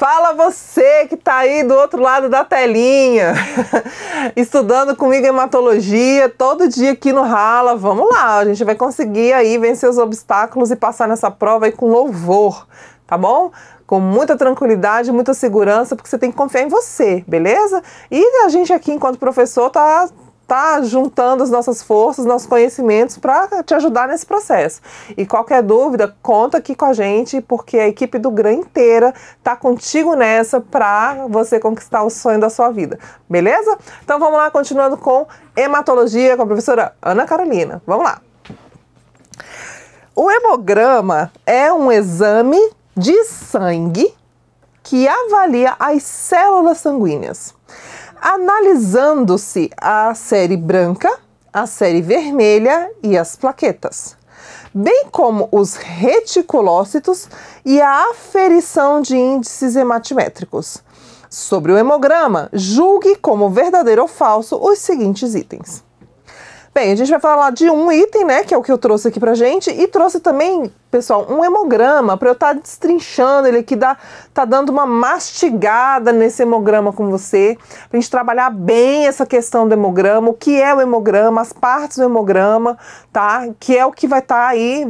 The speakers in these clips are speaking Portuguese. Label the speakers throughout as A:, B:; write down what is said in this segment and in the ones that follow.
A: Fala você que tá aí do outro lado da telinha, estudando comigo hematologia, todo dia aqui no Rala. Vamos lá, a gente vai conseguir aí vencer os obstáculos e passar nessa prova aí com louvor, tá bom? Com muita tranquilidade, muita segurança, porque você tem que confiar em você, beleza? E a gente aqui, enquanto professor, tá juntando as nossas forças, nossos conhecimentos para te ajudar nesse processo. E qualquer dúvida, conta aqui com a gente, porque a equipe do GRAM inteira tá contigo nessa para você conquistar o sonho da sua vida, beleza? Então vamos lá, continuando com hematologia com a professora Ana Carolina. Vamos lá. O hemograma é um exame de sangue que avalia as células sanguíneas, analisando-se a série branca, a série vermelha e as plaquetas, bem como os reticulócitos e a aferição de índices hematimétricos. Sobre o hemograma, julgue como verdadeiro ou falso os seguintes itens. Bem, a gente vai falar de um item, né, que é o que eu trouxe aqui pra gente, e trouxe também, pessoal, um hemograma, para eu estar destrinchando ele aqui, tá dando uma mastigada nesse hemograma com você, pra gente trabalhar bem essa questão do hemograma, o que é o hemograma, as partes do hemograma, tá? Que é o que vai estar aí,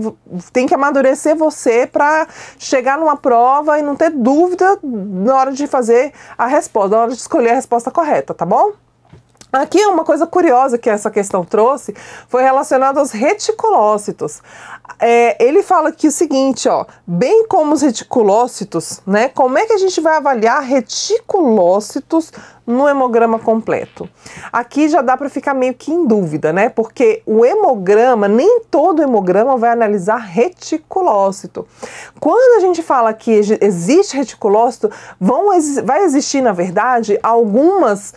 A: tem que amadurecer você para chegar numa prova e não ter dúvida na hora de fazer a resposta, na hora de escolher a resposta correta, tá bom? Aqui uma coisa curiosa que essa questão trouxe foi relacionada aos reticulócitos. Ele fala aqui o seguinte, ó, bem como os reticulócitos, né? Como é que a gente vai avaliar reticulócitos no hemograma completo? Aqui já dá para ficar meio que em dúvida, né? Porque o hemograma, nem todo hemograma vai analisar reticulócito. Quando a gente fala que existe reticulócito, vai existir, na verdade, alguns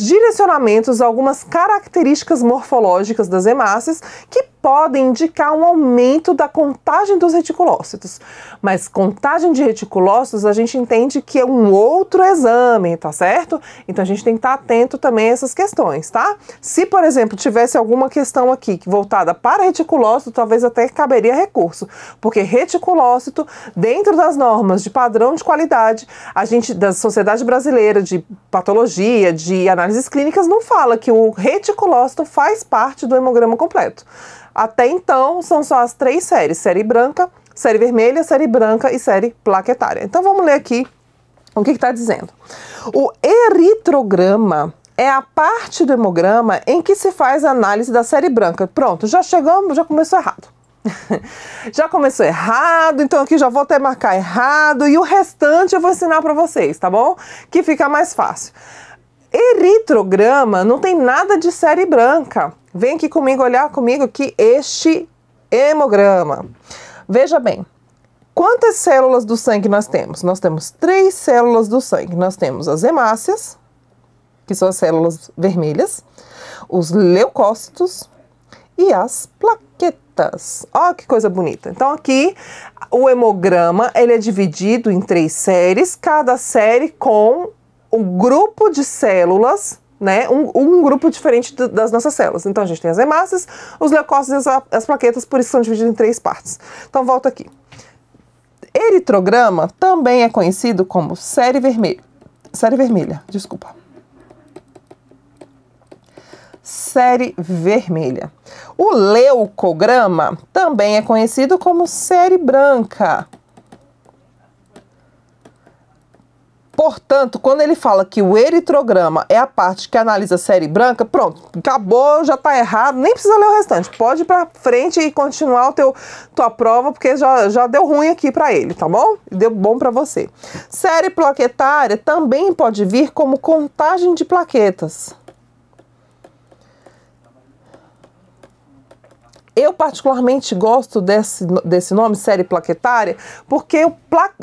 A: direcionamentos, algumas características morfológicas das hemácias que podem indicar um aumento da contagem dos reticulócitos. Mas contagem de reticulócitos a gente entende que é um outro exame, tá certo? Então a gente tem que estar atento também a essas questões, tá? Se, por exemplo, tivesse alguma questão aqui voltada para reticulócito, talvez até caberia recurso, porque reticulócito, dentro das normas de padrão de qualidade, da Sociedade Brasileira de Patologia, de Análises Clínicas, não fala que o reticulócito faz parte do hemograma completo. Até então, são só as 3 séries, série branca, série vermelha, série branca e série plaquetária. Então, vamos ler aqui o que está dizendo. O eritrograma é a parte do hemograma em que se faz a análise da série branca. Pronto, já chegamos, já começou errado. Já começou errado, então aqui já vou até marcar errado e o restante eu vou ensinar para vocês, tá bom? Que fica mais fácil. Eritrograma não tem nada de série branca. Vem aqui comigo, olhar comigo aqui este hemograma. Veja bem, quantas células do sangue nós temos? Nós temos 3 células do sangue. Nós temos as hemácias, que são as células vermelhas, os leucócitos e as plaquetas. Ó, que coisa bonita. Então aqui o hemograma, ele é dividido em 3 séries, cada série com um grupo de células, né, um grupo diferente das nossas células. Então a gente tem as hemácias, os leucócitos e as plaquetas, por isso são divididos em 3 partes. Então volta aqui. Eritrograma também é conhecido como série vermelha, desculpa. Série vermelha. O leucograma também é conhecido como série branca. Portanto, quando ele fala que o eritrograma é a parte que analisa a série branca, pronto, acabou, já está errado, nem precisa ler o restante. Pode ir para frente e continuar tua prova, porque já deu ruim aqui para ele, tá bom? Deu bom para você. Série plaquetária também pode vir como contagem de plaquetas. Eu particularmente gosto desse nome, série plaquetária, porque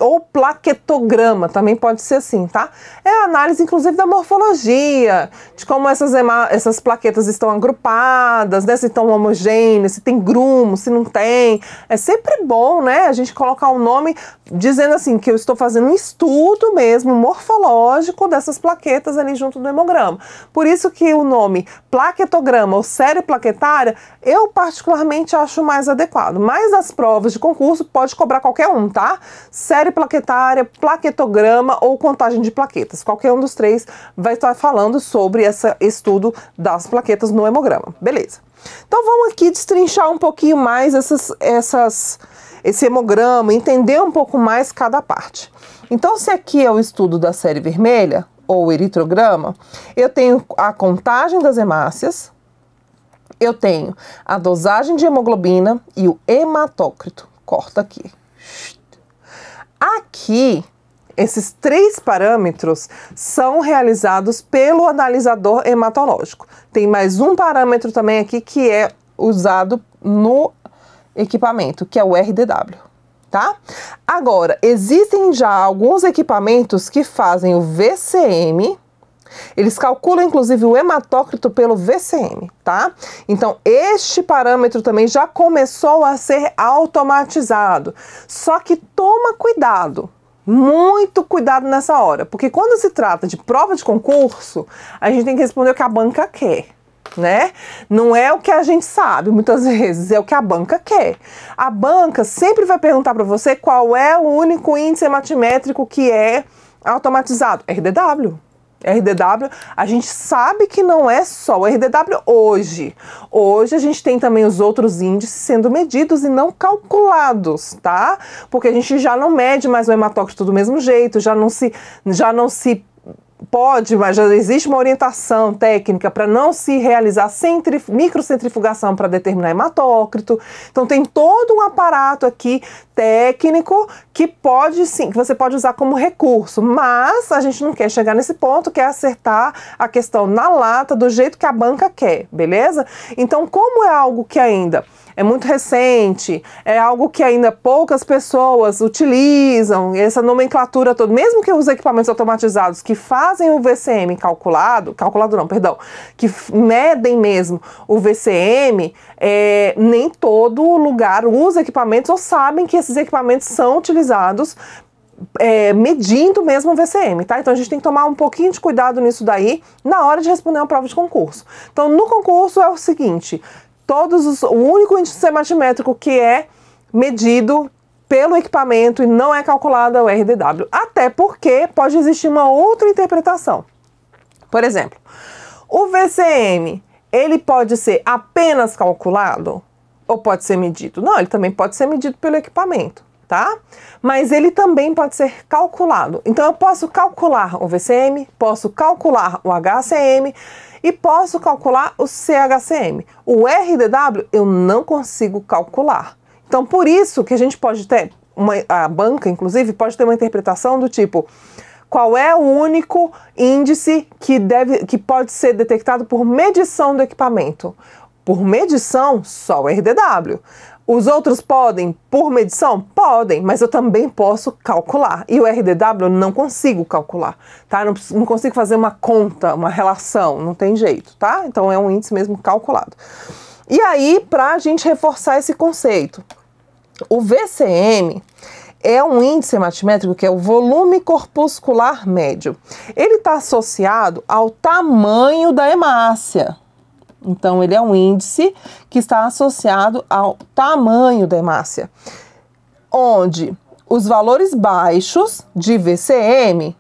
A: ou plaquetograma, também pode ser assim, tá? É a análise, inclusive, da morfologia, de como essas plaquetas estão agrupadas, né? Se estão homogêneas, se tem grumo, se não tem. É sempre bom, né? A gente colocar um nome dizendo assim, que eu estou fazendo um estudo mesmo, morfológico dessas plaquetas ali junto do hemograma. Por isso que o nome plaquetograma ou série plaquetária, eu particularmente acho mais adequado. Mas nas provas de concurso pode cobrar qualquer um, tá? série plaquetária, plaquetograma ou contagem de plaquetas. Qualquer um dos três vai estar falando sobre esse estudo das plaquetas no hemograma. Beleza. Então vamos aqui destrinchar um pouquinho mais esse hemograma, entender um pouco mais cada parte. Então, se aqui é o estudo da série vermelha, ou eritrograma, eu tenho a contagem das hemácias, eu tenho a dosagem de hemoglobina e o hematócrito. Corta aqui. Aqui, esses três parâmetros são realizados pelo analisador hematológico. Tem mais um parâmetro também aqui que é usado no equipamento, que é o RDW, tá? Agora, existem já alguns equipamentos que fazem o VCM, eles calculam inclusive o hematócrito pelo VCM, tá? Então, este parâmetro também já começou a ser automatizado. Só que toma cuidado, muito cuidado nessa hora, porque quando se trata de prova de concurso, a gente tem que responder o que a banca quer, né? Não é o que a gente sabe, muitas vezes, é o que a banca quer. A banca sempre vai perguntar para você qual é o único índice hematimétrico que é automatizado. RDW. RDW, a gente sabe que não é só o RDW hoje. Hoje a gente tem também os outros índices sendo medidos e não calculados, tá? Porque a gente já não mede mais o hematócrito do mesmo jeito, já não se pode, mas já existe uma orientação técnica para não se realizar microcentrifugação para determinar hematócrito. Então tem todo um aparato aqui técnico que pode sim, que você pode usar como recurso, mas a gente não quer chegar nesse ponto, quer acertar a questão na lata do jeito que a banca quer, beleza? Então, como é algo que ainda é muito recente, é algo que ainda poucas pessoas utilizam, essa nomenclatura toda, mesmo que os equipamentos automatizados que fazem o VCM calculado não, perdão, que medem mesmo o VCM, nem todo lugar usa equipamentos ou sabem que esses equipamentos são utilizados medindo mesmo o VCM, tá? Então a gente tem que tomar um pouquinho de cuidado nisso daí na hora de responder uma prova de concurso. Então no concurso é o seguinte, o único índice hematimétrico que é medido pelo equipamento e não é calculado é o RDW. Até porque pode existir uma outra interpretação. Por exemplo, o VCM, ele pode ser apenas calculado ou pode ser medido? Não, ele também pode ser medido pelo equipamento, tá? Mas ele também pode ser calculado. Então eu posso calcular o VCM, posso calcular o HCM, e posso calcular o CHCM. O RDW eu não consigo calcular. Então, por isso que a gente pode ter, a banca, inclusive, pode ter uma interpretação do tipo, qual é o único índice que pode ser detectado por medição do equipamento? Por medição, só o RDW. Os outros podem, por medição? Podem, mas eu também posso calcular. E o RDW eu não consigo calcular, tá? Não consigo fazer uma conta, uma relação, não tem jeito, tá? Então é um índice mesmo calculado. E aí, para a gente reforçar esse conceito, o VCM é um índice hematimétrico que é o volume corpuscular médio. Ele está associado ao tamanho da hemácia. Então, ele é um índice que está associado ao tamanho da hemácia, onde os valores baixos de VCM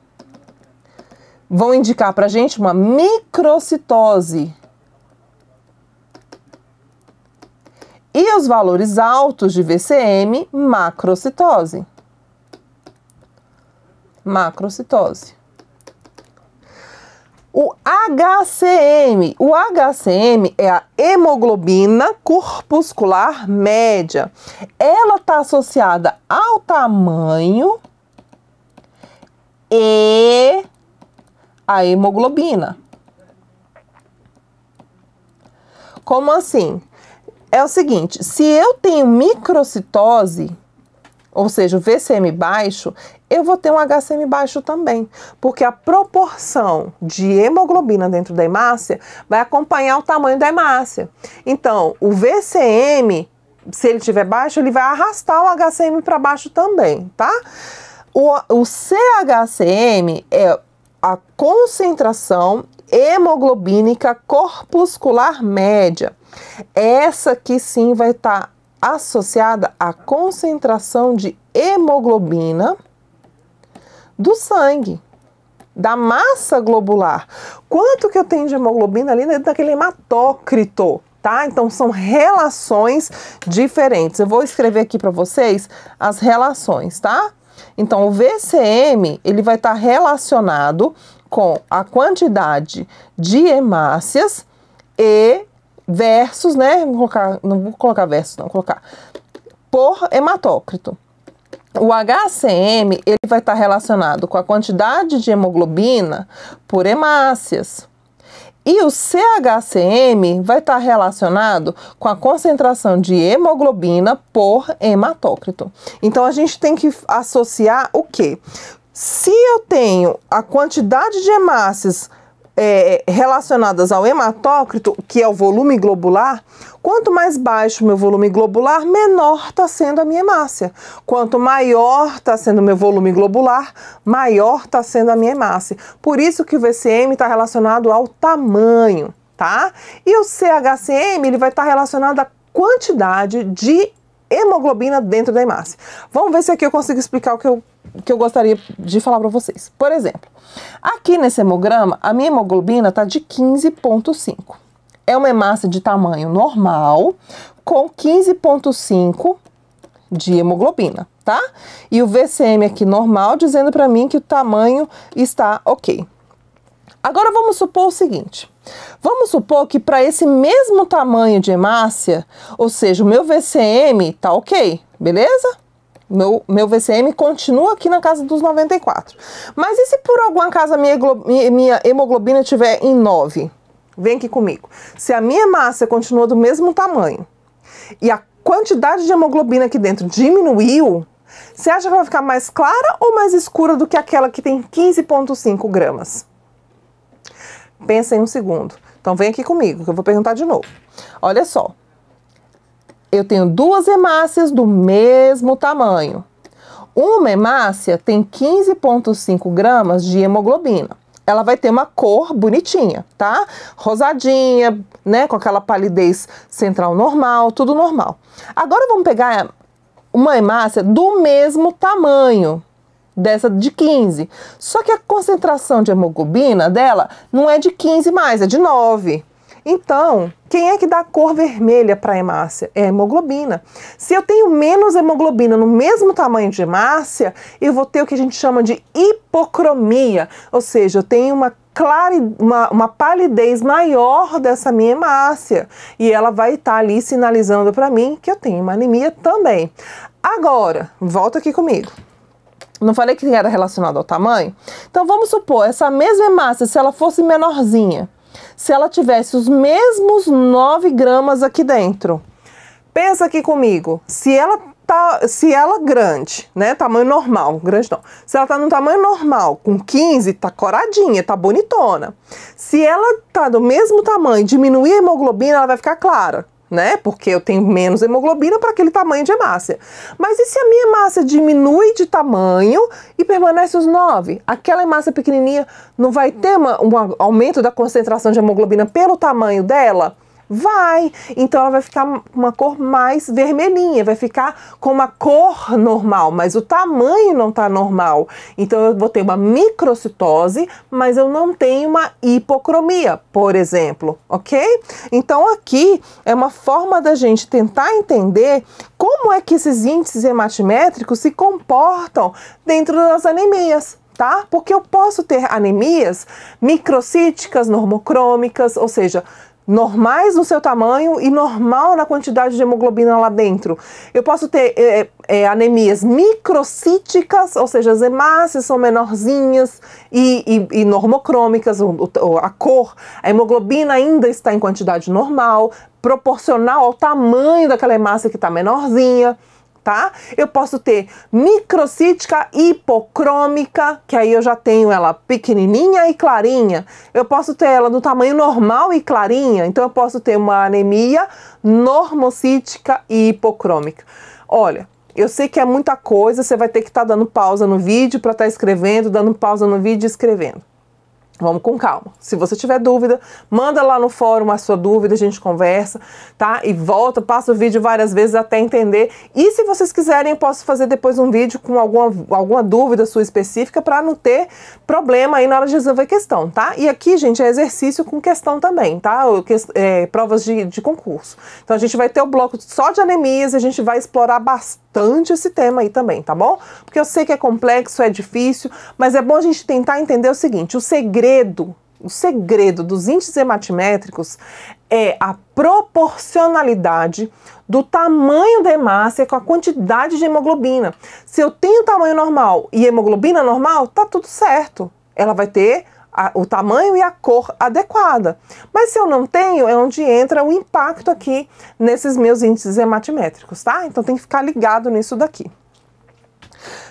A: vão indicar para a gente uma microcitose. E os valores altos de VCM, macrocitose. Macrocitose. O HCM é a hemoglobina corpuscular média. Ela está associada ao tamanho e à hemoglobina. Como assim? É o seguinte, se eu tenho microcitose, ou seja, o VCM baixo, eu vou ter um HCM baixo também, porque a proporção de hemoglobina dentro da hemácia vai acompanhar o tamanho da hemácia. Então, o VCM, se ele estiver baixo, ele vai arrastar o HCM para baixo também, tá? O CHCM é a concentração hemoglobínica corpuscular média. Essa aqui sim vai estar associada à concentração de hemoglobina do sangue, da massa globular. Quanto que eu tenho de hemoglobina ali dentro daquele hematócrito, tá? Então, são relações diferentes. Eu vou escrever aqui para vocês as relações, tá? Então, o VCM, ele vai estar relacionado com a quantidade de hemácias e versus, né? Não vou colocar versus, não, vou colocar por hematócrito. O HCM, ele vai estar relacionado com a quantidade de hemoglobina por hemácias. E o CHCM vai estar relacionado com a concentração de hemoglobina por hematócrito. Então, a gente tem que associar o quê? Se eu tenho a quantidade de hemácias relacionadas ao hematócrito, que é o volume globular, quanto mais baixo o meu volume globular, menor está sendo a minha hemácia. Quanto maior está sendo o meu volume globular, maior está sendo a minha hemácia. Por isso que o VCM está relacionado ao tamanho, tá? E o CHCM, ele vai estar relacionado à quantidade de hemoglobina dentro da hemácia. Vamos ver se aqui eu consigo explicar o que eu gostaria de falar para vocês. Por exemplo, aqui nesse hemograma, a minha hemoglobina está de 15,5. É uma hemácia de tamanho normal, com 15,5 de hemoglobina, tá? E o VCM aqui normal, dizendo para mim que o tamanho está ok. Agora vamos supor o seguinte. Vamos supor que para esse mesmo tamanho de hemácia, ou seja, o meu VCM tá ok, beleza? Meu VCM continua aqui na casa dos 94. Mas e se por algum acaso a minha hemoglobina estiver em 9? Vem aqui comigo. Se a minha hemácia continua do mesmo tamanho e a quantidade de hemoglobina aqui dentro diminuiu, você acha que vai ficar mais clara ou mais escura do que aquela que tem 15,5 gramas? Pensa em um segundo. Então, vem aqui comigo, que eu vou perguntar de novo. Olha só. Eu tenho duas hemácias do mesmo tamanho. Uma hemácia tem 15,5 gramas de hemoglobina. Ela vai ter uma cor bonitinha, tá? Rosadinha, né? Com aquela palidez central normal, tudo normal. Agora, vamos pegar uma hemácia do mesmo tamanho dessa de 15. Só que a concentração de hemoglobina dela não é de 15 mais, é de 9. Então, quem é que dá a cor vermelha para a hemácia? É a hemoglobina. Se eu tenho menos hemoglobina no mesmo tamanho de hemácia, eu vou ter o que a gente chama de hipocromia. Ou seja, eu tenho uma palidez maior dessa minha hemácia. E ela vai estar ali sinalizando para mim que eu tenho uma anemia também. Agora, volta aqui comigo. Não falei que era relacionado ao tamanho? Então, vamos supor, essa mesma hemácia, se ela fosse menorzinha, se ela tivesse os mesmos 9 gramas aqui dentro. Pensa aqui comigo, se ela grande, né, tamanho normal, grande não. Se ela tá no tamanho normal, com 15, tá coradinha, tá bonitona. Se ela tá do mesmo tamanho, diminuir a hemoglobina, ela vai ficar clara, né? Porque eu tenho menos hemoglobina para aquele tamanho de hemácia. Mas e se a minha hemácia diminui de tamanho e permanece os 9? Aquela hemácia pequenininha não vai ter um aumento da concentração de hemoglobina pelo tamanho dela? Vai! Então ela vai ficar uma cor mais vermelhinha, vai ficar com uma cor normal, mas o tamanho não está normal. Então eu vou ter uma microcitose, mas eu não tenho uma hipocromia, por exemplo, ok? Então aqui é uma forma da gente tentar entender como é que esses índices hematimétricos se comportam dentro das anemias. Tá? Porque eu posso ter anemias microcíticas, normocrômicas, ou seja, normais no seu tamanho e normal na quantidade de hemoglobina lá dentro. Eu posso ter anemias microcíticas, ou seja, as hemácias são menorzinhas e normocrômicas, a cor, a hemoglobina ainda está em quantidade normal, proporcional ao tamanho daquela hemácia que está menorzinha. Tá? Eu posso ter microcítica hipocrômica, que aí eu já tenho ela pequenininha e clarinha. Eu posso ter ela no tamanho normal e clarinha, então eu posso ter uma anemia normocítica e hipocrômica. Olha, eu sei que é muita coisa, você vai ter que estar dando pausa no vídeo para estar escrevendo, dando pausa no vídeo e escrevendo. Vamos com calma. Se você tiver dúvida, manda lá no fórum a sua dúvida, a gente conversa, tá? E volta, passa o vídeo várias vezes até entender. E se vocês quiserem, eu posso fazer depois um vídeo com alguma dúvida sua específica para não ter problema aí na hora de resolver questão, tá? E aqui, gente, é exercício com questão também, tá? Provas de concurso. Então a gente vai ter o bloco só de anemias, a gente vai explorar bastante esse tema aí também, tá bom? Porque eu sei que é complexo, é difícil, mas é bom a gente tentar entender o seguinte: o segredo dos índices hematimétricos é a proporcionalidade do tamanho da hemácia com a quantidade de hemoglobina. Se eu tenho tamanho normal e hemoglobina normal, tá tudo certo. Ela vai ter o tamanho e a cor adequada. Mas se eu não tenho, é onde entra o impacto aqui nesses meus índices hematimétricos, tá? Então tem que ficar ligado nisso daqui.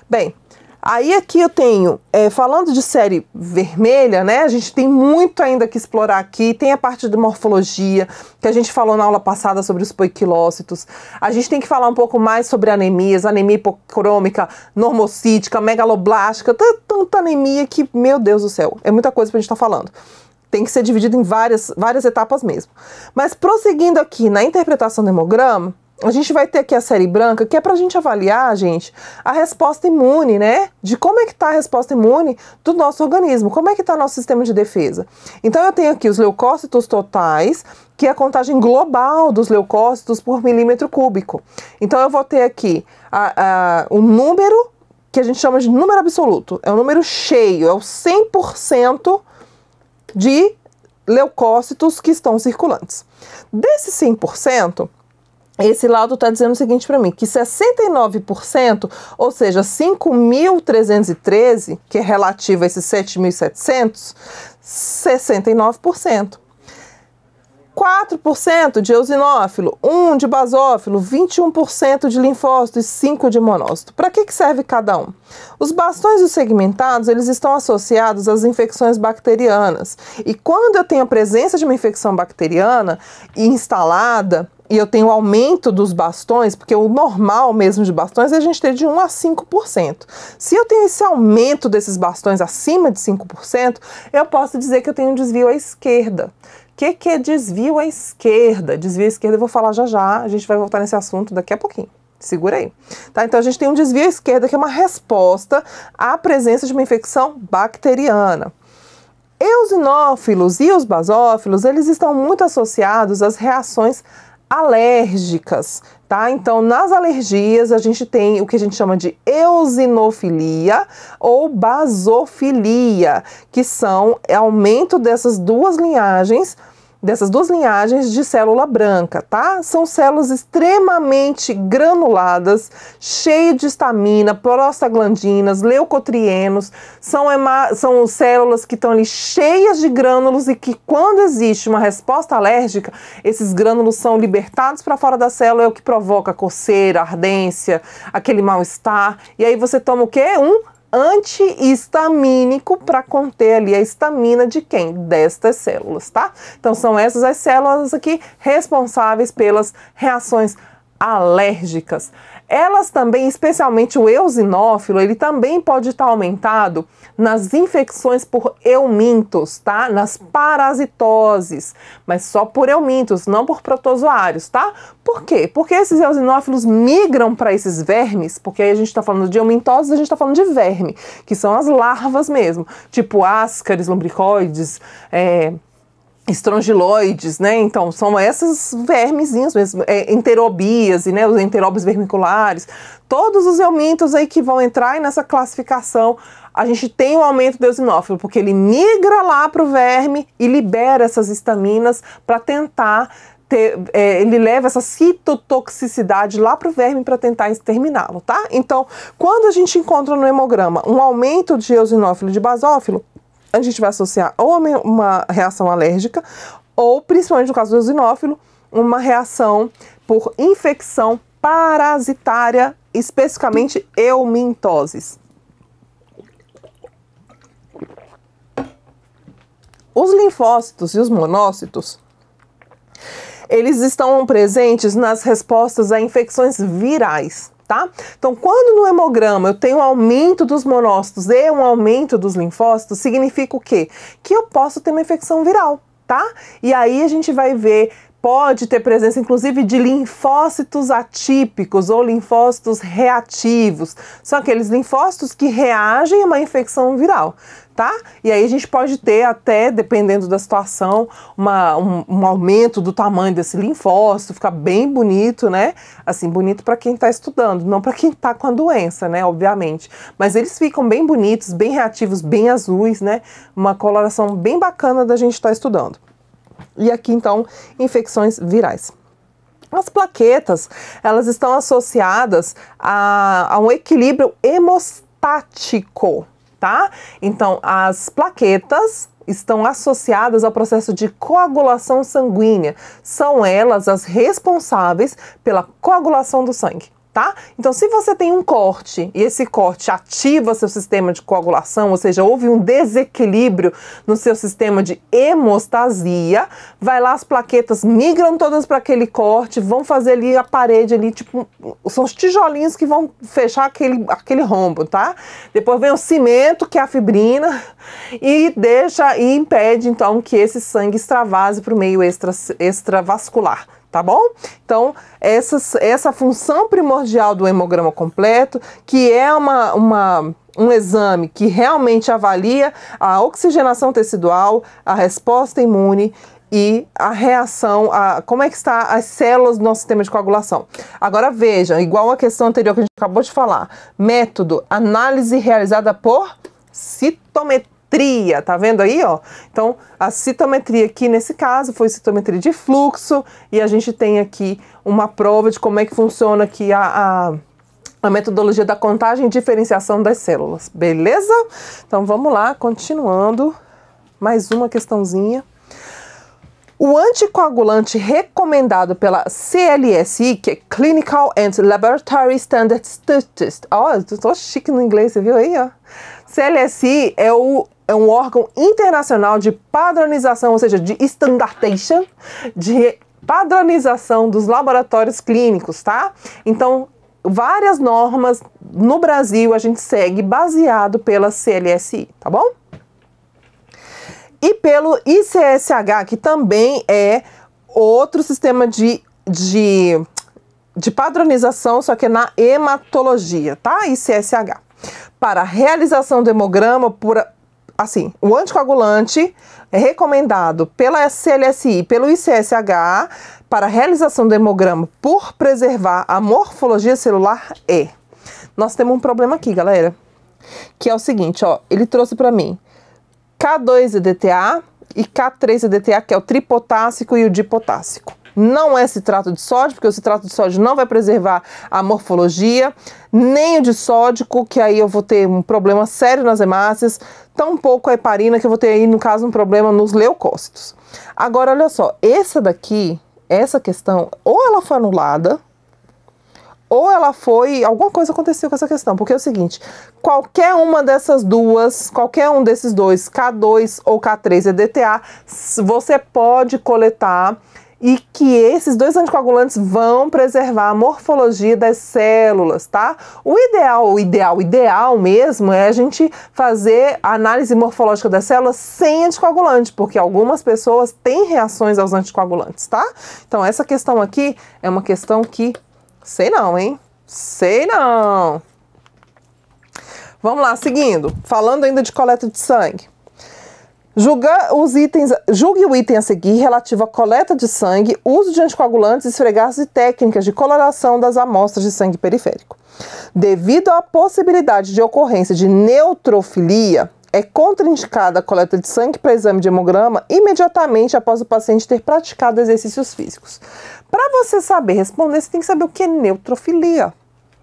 A: Bem, aí aqui eu tenho, falando de série vermelha, né, a gente tem muito ainda que explorar aqui, tem a parte de morfologia, que a gente falou na aula passada sobre os poiquilócitos, a gente tem que falar um pouco mais sobre anemias, anemia hipocrômica, normocítica, megaloblástica, tanta anemia que, meu Deus do céu, é muita coisa pra gente estar falando. Tem que ser dividido em várias etapas mesmo. Mas prosseguindo aqui na interpretação do hemograma, a gente vai ter aqui a série branca, que é pra gente avaliar, gente, a resposta imune, né? De como é que tá a resposta imune do nosso organismo, como é que tá nosso sistema de defesa. Então eu tenho aqui os leucócitos totais, que é a contagem global dos leucócitos por milímetro cúbico. Então eu vou ter aqui o número, que a gente chama de número absoluto, é o número cheio, é o 100% de leucócitos que estão circulantes. Desse 100%, esse laudo está dizendo o seguinte para mim, que 69%, ou seja, 5.313, que é relativo a esses 7.700, 69%. 4% de eosinófilo, 1% de basófilo, 21% de linfócito e 5% de monócito. Para que serve cada um? Os bastões e os segmentados, eles estão associados às infecções bacterianas. E quando eu tenho a presença de uma infecção bacteriana instalada, e eu tenho aumento dos bastões, porque o normal mesmo de bastões é a gente ter de 1 a 5%. Se eu tenho esse aumento desses bastões acima de 5%, eu posso dizer que eu tenho um desvio à esquerda. O que é desvio à esquerda? Desvio à esquerda eu vou falar já já, a gente vai voltar nesse assunto daqui a pouquinho. Segura aí. Tá? Então a gente tem um desvio à esquerda, que é uma resposta à presença de uma infecção bacteriana. Eosinófilos e os basófilos, eles estão muito associados às reações alérgicas, tá? Então, nas alergias, a gente tem o que a gente chama de eosinofilia ou basofilia, que são aumento dessas duas linhagens de célula branca, tá? São células extremamente granuladas, cheias de histamina, prostaglandinas, leucotrienos, são células que estão ali cheias de grânulos e que quando existe uma resposta alérgica, esses grânulos são libertados para fora da célula, é o que provoca coceira, ardência, aquele mal-estar, e aí você toma o quê? Um antihistamínico para conter ali a histamina de quem? Destas células, tá? Então são essas as células aqui responsáveis pelas reações alérgicas. Elas também, especialmente o eosinófilo, ele também pode estar aumentado nas infecções por eumintos, tá? Nas parasitoses, mas só por eumintos, não por protozoários, tá? Por quê? Porque esses eosinófilos migram para esses vermes, porque aí a gente está falando de eumintoses, a gente está falando de verme, que são as larvas mesmo, tipo ascaris, lumbricoides, estrongiloides, né? Então, são esses vermezinhos mesmo, enterobíase, né? Os enteróbios vermiculares, todos os eumintos aí que vão entrar nessa classificação. A gente tem um aumento do eosinófilo, porque ele migra lá para o verme e libera essas histaminas para tentar ele leva essa citotoxicidade lá para o verme para tentar exterminá-lo, tá? Então, quando a gente encontra no hemograma um aumento de eosinófilo e de basófilo, a gente vai associar ou uma reação alérgica, ou, principalmente no caso do eosinófilo, uma reação por infecção parasitária, especificamente eumintoses. Os linfócitos e os monócitos, eles estão presentes nas respostas a infecções virais, tá? Então, quando no hemograma eu tenho um aumento dos monócitos e um aumento dos linfócitos, significa o quê? Que eu posso ter uma infecção viral, tá? E aí a gente vai ver, pode ter presença, inclusive, de linfócitos atípicos ou linfócitos reativos. São aqueles linfócitos que reagem a uma infecção viral, tá? E aí a gente pode ter até, dependendo da situação, um aumento do tamanho desse linfócito, fica bem bonito, né? Assim, bonito para quem está estudando, não para quem está com a doença, né? Obviamente. Mas eles ficam bem bonitos, bem reativos, bem azuis, né? Uma coloração bem bacana da gente estar estudando. E aqui, então, infecções virais. As plaquetas, elas estão associadas a um equilíbrio hemostático, tá? Então, as plaquetas estão associadas ao processo de coagulação sanguínea. São elas as responsáveis pela coagulação do sangue, tá? Então, se você tem um corte e esse corte ativa seu sistema de coagulação, ou seja, houve um desequilíbrio no seu sistema de hemostasia, vai lá, as plaquetas migram todas para aquele corte, vão fazer ali a parede ali, tipo, são os tijolinhos que vão fechar aquele rombo, tá? Depois vem o cimento, que é a fibrina, e impede, então, que esse sangue extravase para o meio extravascular. Tá bom? Então, essa função primordial do hemograma completo, que é um exame que realmente avalia a oxigenação tecidual, a resposta imune e a reação, como é que está as células do nosso sistema de coagulação. Agora veja, igual a questão anterior que a gente acabou de falar, método, análise realizada por citometria. Tá vendo aí, ó? Então, a citometria aqui, nesse caso, foi citometria de fluxo, e a gente tem aqui uma prova de como é que funciona aqui a metodologia da contagem e diferenciação das células, beleza? Então, vamos lá, continuando, mais uma questãozinha. O anticoagulante recomendado pela CLSI, que é Clinical and Laboratory Standards Test. Ó, eu tô chique no inglês, você viu aí, ó? CLSI é um órgão internacional de padronização, ou seja, de standardization, de padronização dos laboratórios clínicos, tá? Então, várias normas no Brasil a gente segue baseado pela CLSI, tá bom? E pelo ICSH, que também é outro sistema de padronização, só que é na hematologia, tá? ICSH. Para a realização do hemograma, o anticoagulante é recomendado pela CLSI e pelo ICSH para a realização do hemograma por preservar a morfologia celular Nós temos um problema aqui, galera, que é o seguinte, ó, ele trouxe para mim K2-EDTA e K3-EDTA, que é o tripotássico e o dipotássico. Não é citrato de sódio, porque o citrato de sódio não vai preservar a morfologia, nem o disódico, que aí eu vou ter um problema sério nas hemácias, tampouco a heparina, que eu vou ter aí, no caso, um problema nos leucócitos. Agora, olha só, essa questão, ou ela foi anulada, ou alguma coisa aconteceu com essa questão, porque é o seguinte, qualquer uma dessas duas, qualquer um desses dois, K2 ou K3-EDTA, você pode coletar e que esses dois anticoagulantes vão preservar a morfologia das células, tá? O ideal mesmo é a gente fazer a análise morfológica das células sem anticoagulante, porque algumas pessoas têm reações aos anticoagulantes, tá? Então, essa questão aqui é uma questão que sei não, hein? Sei não. Vamos lá, seguindo. Falando ainda de coleta de sangue. Julgue o item a seguir relativo à coleta de sangue, uso de anticoagulantes, esfregaços e técnicas de coloração das amostras de sangue periférico. Devido à possibilidade de ocorrência de neutrofilia, é contraindicada a coleta de sangue para exame de hemograma imediatamente após o paciente ter praticado exercícios físicos. Para você saber responder, você tem que saber o que é neutrofilia,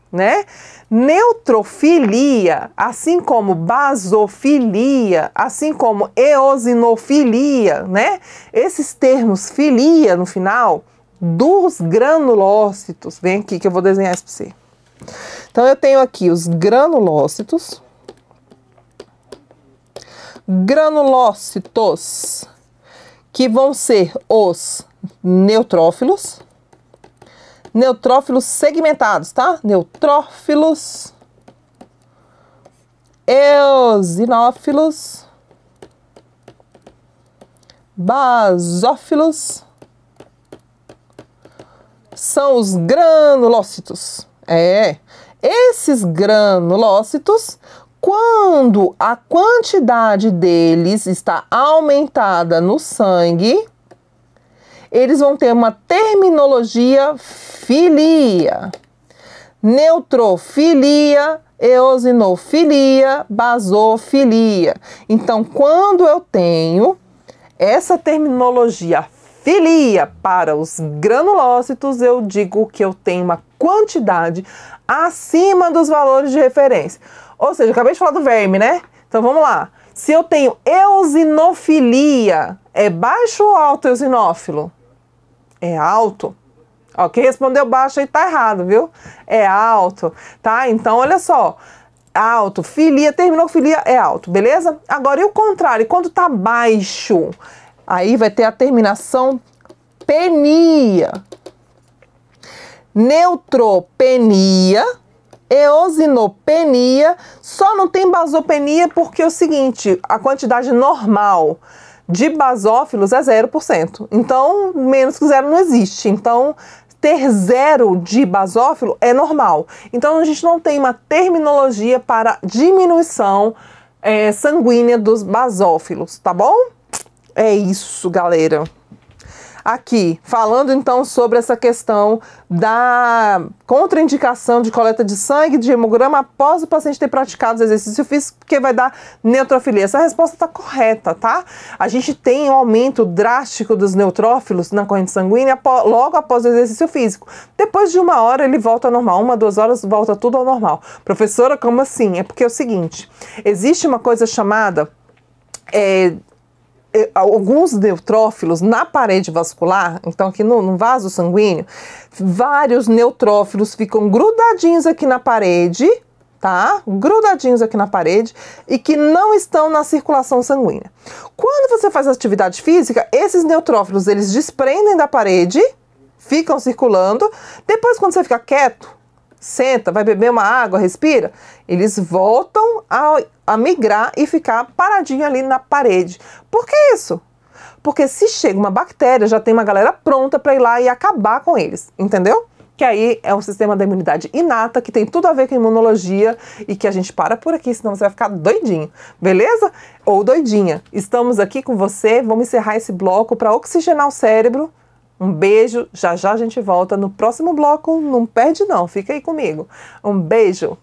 A: né? Neutrofilia, assim como basofilia, assim como eosinofilia, né? Esses termos filia no final dos granulócitos. Vem aqui que eu vou desenhar isso para você. Então, eu tenho aqui os granulócitos. Granulócitos, que vão ser os neutrófilos, neutrófilos segmentados, tá? Neutrófilos, eosinófilos, basófilos, são os granulócitos. Esses granulócitos, quando a quantidade deles está aumentada no sangue, eles vão ter uma terminologia filia, neutrofilia, eosinofilia, basofilia. Então, quando eu tenho essa terminologia filia para os granulócitos, eu digo que eu tenho uma quantidade acima dos valores de referência. Ou seja, eu acabei de falar do verme, né? Então vamos lá. Se eu tenho eosinofilia, é baixo ou alto eosinófilo? É alto. Ó, quem respondeu baixo aí tá errado, viu? É alto, tá? Então, olha só. Alto, filia, terminou filia, é alto, beleza? Agora, e o contrário? Quando tá baixo, aí vai ter a terminação penia. Neutropenia, eosinopenia, só não tem basopenia porque é o seguinte, a quantidade normal de basófilos é 0%. Então, menos que zero não existe. Então, ter zero de basófilo é normal. Então, a gente não tem uma terminologia para diminuição sanguínea dos basófilos, tá bom? É isso, galera. Aqui, falando então sobre essa questão da contraindicação de coleta de sangue, de hemograma, após o paciente ter praticado exercício físico, porque vai dar neutrofilia. Essa resposta está correta, tá? A gente tem um aumento drástico dos neutrófilos na corrente sanguínea logo após o exercício físico. Depois de 1 hora ele volta ao normal, 1, 2 horas volta tudo ao normal. Professora, como assim? É porque é o seguinte, existe uma coisa chamada... alguns neutrófilos na parede vascular, então aqui no vaso sanguíneo, vários neutrófilos ficam grudadinhos aqui na parede, tá? Grudadinhos aqui na parede e que não estão na circulação sanguínea. Quando você faz atividade física, esses neutrófilos, eles desprendem da parede, ficam circulando, depois quando você fica quieto, senta, vai beber uma água, respira, eles voltam a migrar e ficar paradinho ali na parede. Por que isso? Porque se chega uma bactéria, já tem uma galera pronta para ir lá e acabar com eles, entendeu? Que aí é um sistema da imunidade inata, que tem tudo a ver com a imunologia e que a gente para por aqui, senão você vai ficar doidinho, beleza? Ou doidinha. Estamos aqui com você, vamos encerrar esse bloco para oxigenar o cérebro. Um beijo, já já a gente volta no próximo bloco, não perde não, fica aí comigo. Um beijo!